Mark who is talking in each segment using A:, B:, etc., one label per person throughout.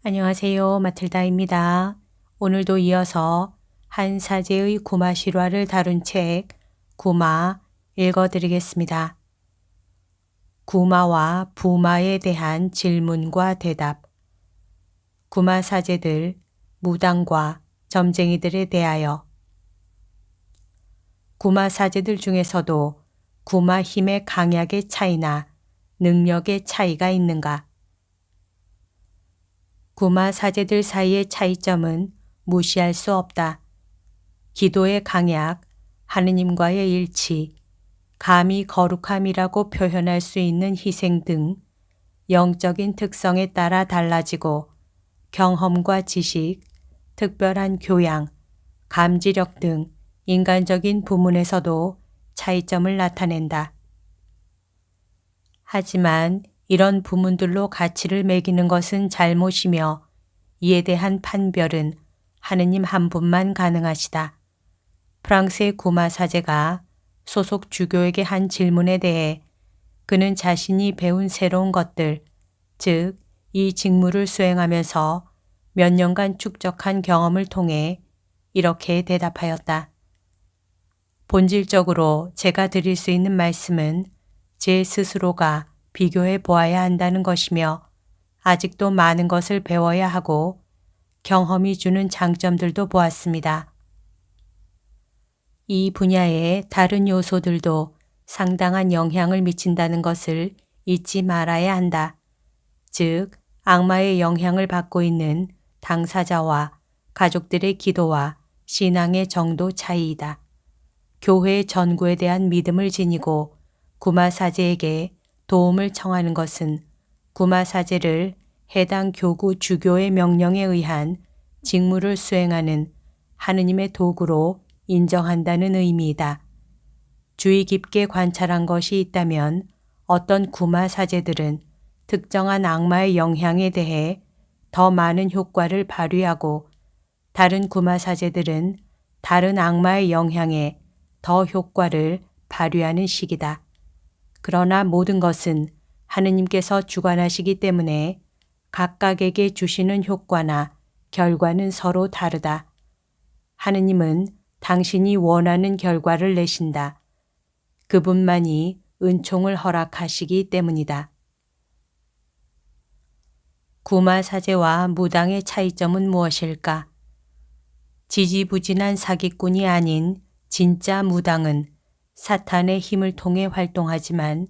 A: 안녕하세요. 마틀다입니다. 오늘도 이어서 한 사제의 구마 실화를 다룬 책 구마 읽어드리겠습니다. 구마와 부마에 대한 질문과 대답. 구마 사제들, 무당과 점쟁이들에 대하여. 구마 사제들 중에서도 구마 힘의 강약의 차이나 능력의 차이가 있는가? 구마 사제들 사이의 차이점은 무시할 수 없다. 기도의 강약, 하느님과의 일치, 감히 거룩함이라고 표현할 수 있는 희생 등 영적인 특성에 따라 달라지고 경험과 지식, 특별한 교양, 감지력 등 인간적인 부문에서도 차이점을 나타낸다. 하지만 이런 부문들로 가치를 매기는 것은 잘못이며 이에 대한 판별은 하느님 한 분만 가능하시다. 프랑스의 구마 사제가 소속 주교에게 한 질문에 대해 그는 자신이 배운 새로운 것들, 즉 이 직무를 수행하면서 몇 년간 축적한 경험을 통해 이렇게 대답하였다. 본질적으로 제가 드릴 수 있는 말씀은 제 스스로가 비교해 보아야 한다는 것이며 아직도 많은 것을 배워야 하고 경험이 주는 장점들도 보았습니다. 이 분야의 다른 요소들도 상당한 영향을 미친다는 것을 잊지 말아야 한다. 즉, 악마의 영향을 받고 있는 당사자와 가족들의 기도와 신앙의 정도 차이이다. 교회의 전구에 대한 믿음을 지니고 구마 사제에게 도움을 청하는 것은 구마 사제를 해당 교구 주교의 명령에 의한 직무를 수행하는 하느님의 도구로 인정한다는 의미이다. 주의 깊게 관찰한 것이 있다면 어떤 구마 사제들은 특정한 악마의 영향에 대해 더 많은 효과를 발휘하고 다른 구마 사제들은 다른 악마의 영향에 더 효과를 발휘하는 식이다. 그러나 모든 것은 하느님께서 주관하시기 때문에 각각에게 주시는 효과나 결과는 서로 다르다. 하느님은 당신이 원하는 결과를 내신다. 그분만이 은총을 허락하시기 때문이다. 구마 사제와 무당의 차이점은 무엇일까? 지지부진한 사기꾼이 아닌 진짜 무당은 사탄의 힘을 통해 활동하지만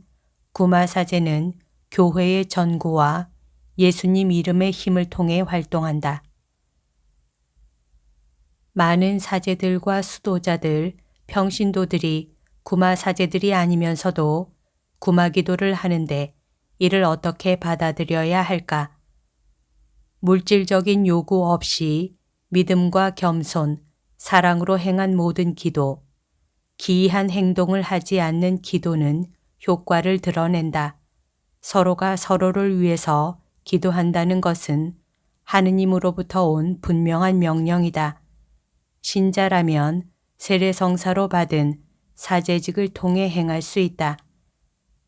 A: 구마 사제는 교회의 전구와 예수님 이름의 힘을 통해 활동한다. 많은 사제들과 수도자들, 평신도들이 구마 사제들이 아니면서도 구마 기도를 하는데 이를 어떻게 받아들여야 할까? 물질적인 요구 없이 믿음과 겸손, 사랑으로 행한 모든 기도, 기이한 행동을 하지 않는 기도는 효과를 드러낸다. 서로가 서로를 위해서 기도한다는 것은 하느님으로부터 온 분명한 명령이다. 신자라면 세례성사로 받은 사제직을 통해 행할 수 있다.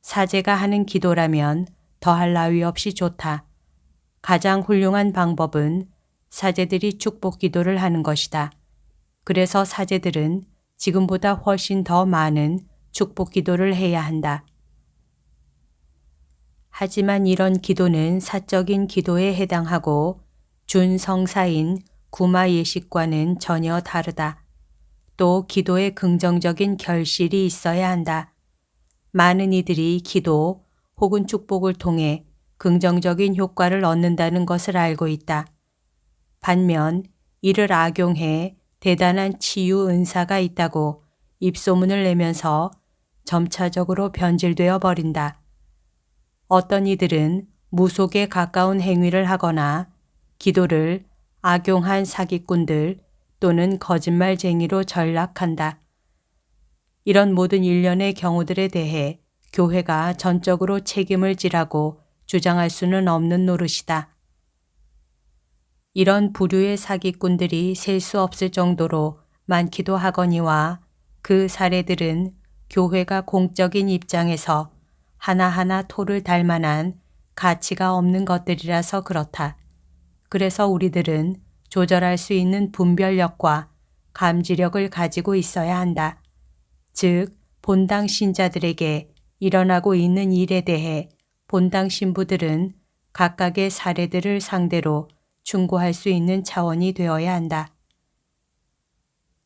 A: 사제가 하는 기도라면 더할 나위 없이 좋다. 가장 훌륭한 방법은 사제들이 축복 기도를 하는 것이다. 그래서 사제들은 지금보다 훨씬 더 많은 축복 기도를 해야 한다. 하지만 이런 기도는 사적인 기도에 해당하고 준성사인 구마 예식과는 전혀 다르다. 또 기도에 긍정적인 결실이 있어야 한다. 많은 이들이 기도 혹은 축복을 통해 긍정적인 효과를 얻는다는 것을 알고 있다. 반면 이를 악용해 대단한 치유 은사가 있다고 입소문을 내면서 점차적으로 변질되어 버린다. 어떤 이들은 무속에 가까운 행위를 하거나 기도를 악용한 사기꾼들 또는 거짓말쟁이로 전락한다. 이런 모든 일련의 경우들에 대해 교회가 전적으로 책임을 지라고 주장할 수는 없는 노릇이다. 이런 부류의 사기꾼들이 셀 수 없을 정도로 많기도 하거니와 그 사례들은 교회가 공적인 입장에서 하나하나 토를 달 만한 가치가 없는 것들이라서 그렇다. 그래서 우리들은 조절할 수 있는 분별력과 감지력을 가지고 있어야 한다. 즉, 본당 신자들에게 일어나고 있는 일에 대해 본당 신부들은 각각의 사례들을 상대로 충고할 수 있는 차원이 되어야 한다.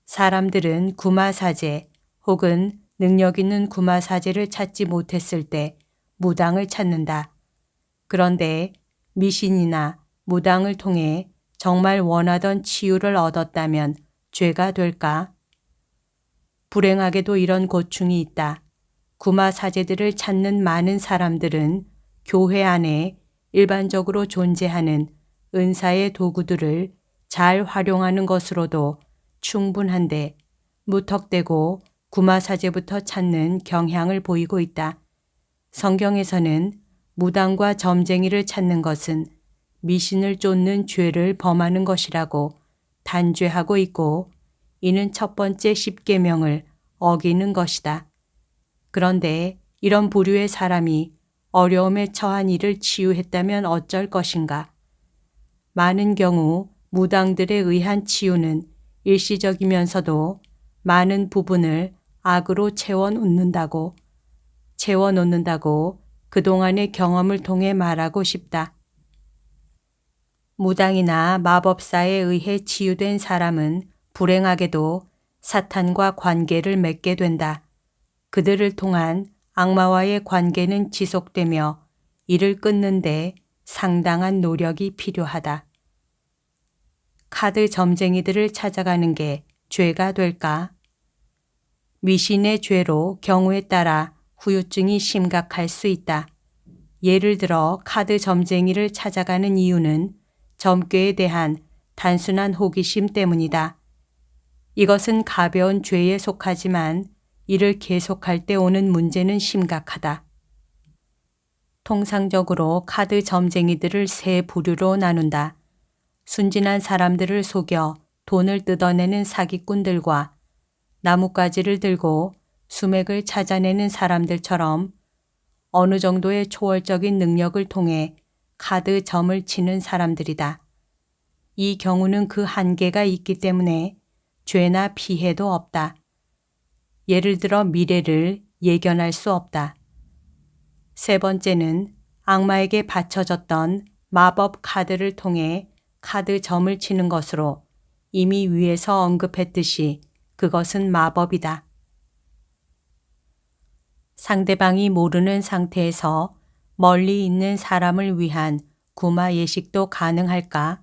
A: 사람들은 구마사제 혹은 능력 있는 구마사제를 찾지 못했을 때 무당을 찾는다. 그런데 미신이나 무당을 통해 정말 원하던 치유를 얻었다면 죄가 될까? 불행하게도 이런 고충이 있다. 구마사제들을 찾는 많은 사람들은 교회 안에 일반적으로 존재하는 은사의 도구들을 잘 활용하는 것으로도 충분한데 무턱대고 구마사제부터 찾는 경향을 보이고 있다. 성경에서는 무당과 점쟁이를 찾는 것은 미신을 쫓는 죄를 범하는 것이라고 단죄하고 있고 이는 첫 번째 십계명을 어기는 것이다. 그런데 이런 부류의 사람이 어려움에 처한 이를 치유했다면 어쩔 것인가? 많은 경우 무당들에 의한 치유는 일시적이면서도 많은 부분을 악으로 채워놓는다고 그동안의 경험을 통해 말하고 싶다. 무당이나 마법사에 의해 치유된 사람은 불행하게도 사탄과 관계를 맺게 된다. 그들을 통한 악마와의 관계는 지속되며 이를 끊는데 상당한 노력이 필요하다. 카드 점쟁이들을 찾아가는 게 죄가 될까? 미신의 죄로 경우에 따라 후유증이 심각할 수 있다. 예를 들어 카드 점쟁이를 찾아가는 이유는 점괘에 대한 단순한 호기심 때문이다. 이것은 가벼운 죄에 속하지만 이를 계속할 때 오는 문제는 심각하다. 통상적으로 카드 점쟁이들을 세 부류로 나눈다. 순진한 사람들을 속여 돈을 뜯어내는 사기꾼들과 나뭇가지를 들고 수맥을 찾아내는 사람들처럼 어느 정도의 초월적인 능력을 통해 카드 점을 치는 사람들이다. 이 경우는 그 한계가 있기 때문에 죄나 피해도 없다. 예를 들어 미래를 예견할 수 없다. 세 번째는 악마에게 바쳐졌던 마법 카드를 통해 카드 점을 치는 것으로 이미 위에서 언급했듯이 그것은 마법이다. 상대방이 모르는 상태에서 멀리 있는 사람을 위한 구마 예식도 가능할까?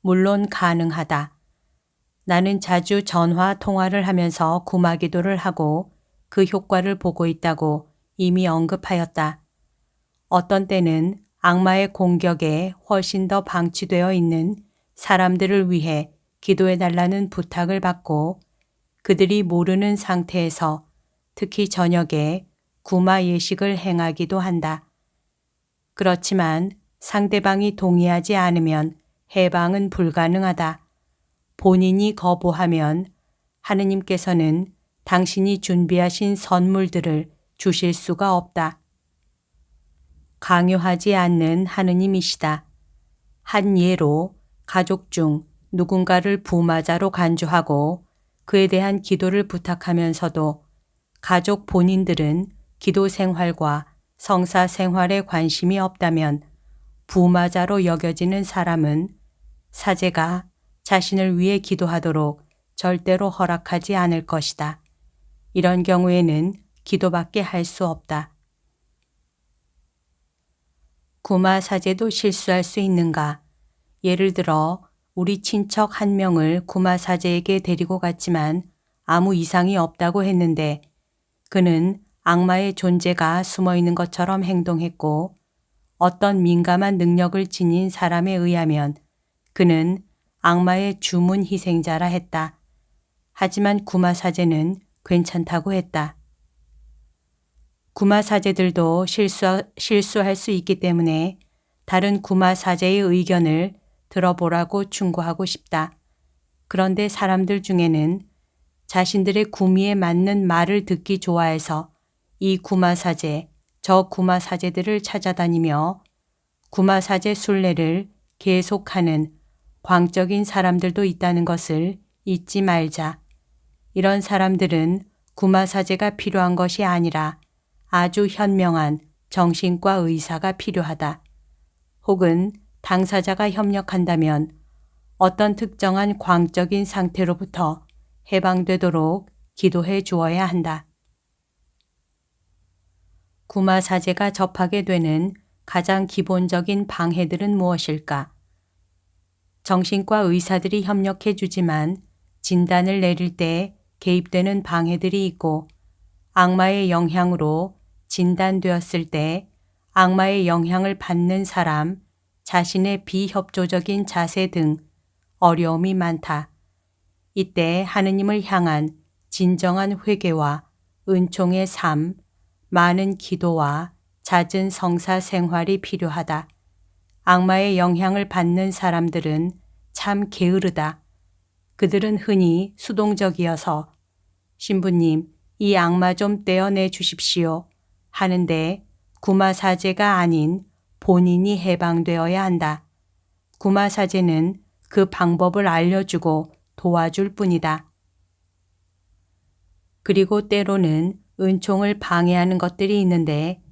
A: 물론 가능하다. 나는 자주 전화 통화를 하면서 구마 기도를 하고 그 효과를 보고 있다고 이미 언급하였다. 어떤 때는 악마의 공격에 훨씬 더 방치되어 있는 사람들을 위해 기도해 달라는 부탁을 받고 그들이 모르는 상태에서 특히 저녁에 구마 예식을 행하기도 한다. 그렇지만 상대방이 동의하지 않으면 해방은 불가능하다. 본인이 거부하면 하느님께서는 당신이 준비하신 선물들을 주실 수가 없다. 강요하지 않는 하느님이시다. 한 예로 가족 중 누군가를 부마자로 간주하고 그에 대한 기도를 부탁하면서도 가족 본인들은 기도 생활과 성사 생활에 관심이 없다면 부마자로 여겨지는 사람은 사제가 자신을 위해 기도하도록 절대로 허락하지 않을 것이다. 이런 경우에는 기도밖에 할 수 없다. 구마 사제도 실수할 수 있는가? 예를 들어 우리 친척 한 명을 구마 사제에게 데리고 갔지만 아무 이상이 없다고 했는데 그는 악마의 존재가 숨어 있는 것처럼 행동했고 어떤 민감한 능력을 지닌 사람에 의하면 그는 악마의 주문 희생자라 했다. 하지만 구마 사제는 괜찮다고 했다. 구마 사제들도 실수할 수 있기 때문에 다른 구마 사제의 의견을 들어보라고 충고하고 싶다. 그런데 사람들 중에는 자신들의 구미에 맞는 말을 듣기 좋아해서 이 구마 사제, 저 구마 사제들을 찾아다니며 구마 사제 순례를 계속하는 광적인 사람들도 있다는 것을 잊지 말자. 이런 사람들은 구마사제가 필요한 것이 아니라 아주 현명한 정신과 의사가 필요하다. 혹은 당사자가 협력한다면 어떤 특정한 광적인 상태로부터 해방되도록 기도해 주어야 한다. 구마사제가 접하게 되는 가장 기본적인 방해들은 무엇일까? 정신과 의사들이 협력해 주지만 진단을 내릴 때 개입되는 방해들이 있고 악마의 영향으로 진단되었을 때 악마의 영향을 받는 사람 자신의 비협조적인 자세 등 어려움이 많다. 이때 하느님을 향한 진정한 회개와 은총의 삶, 많은 기도와 잦은 성사 생활이 필요하다. 악마의 영향을 받는 사람들은 참 게으르다. 그들은 흔히 수동적이어서 신부님, 이 악마 좀 떼어내 주십시오 하는데 구마사제가 아닌 본인이 해방되어야 한다. 구마사제는 그 방법을 알려주고 도와줄 뿐이다. 그리고 때로는 은총을 방해하는 것들이 있는데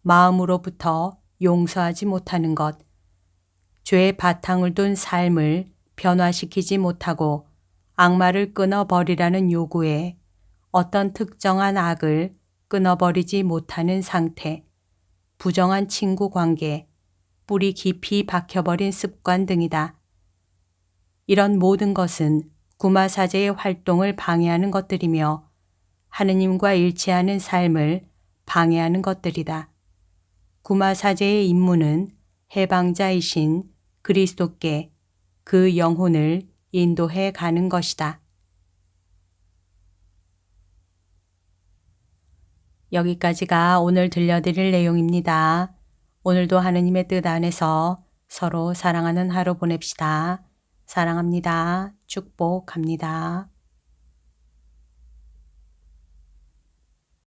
A: 마음으로부터 용서하지 못하는 것, 죄의 바탕을 둔 삶을 변화시키지 못하고 악마를 끊어버리라는 요구에 어떤 특정한 악을 끊어버리지 못하는 상태, 부정한 친구 관계, 뿌리 깊이 박혀버린 습관 등이다. 이런 모든 것은 구마사제의 활동을 방해하는 것들이며 하느님과 일치하는 삶을 방해하는 것들이다. 구마사제의 임무는 해방자이신 그리스도께 그 영혼을 인도해 가는 것이다. 여기까지가 오늘 들려드릴 내용입니다. 오늘도 하느님의 뜻 안에서 서로 사랑하는 하루 보냅시다. 사랑합니다. 축복합니다.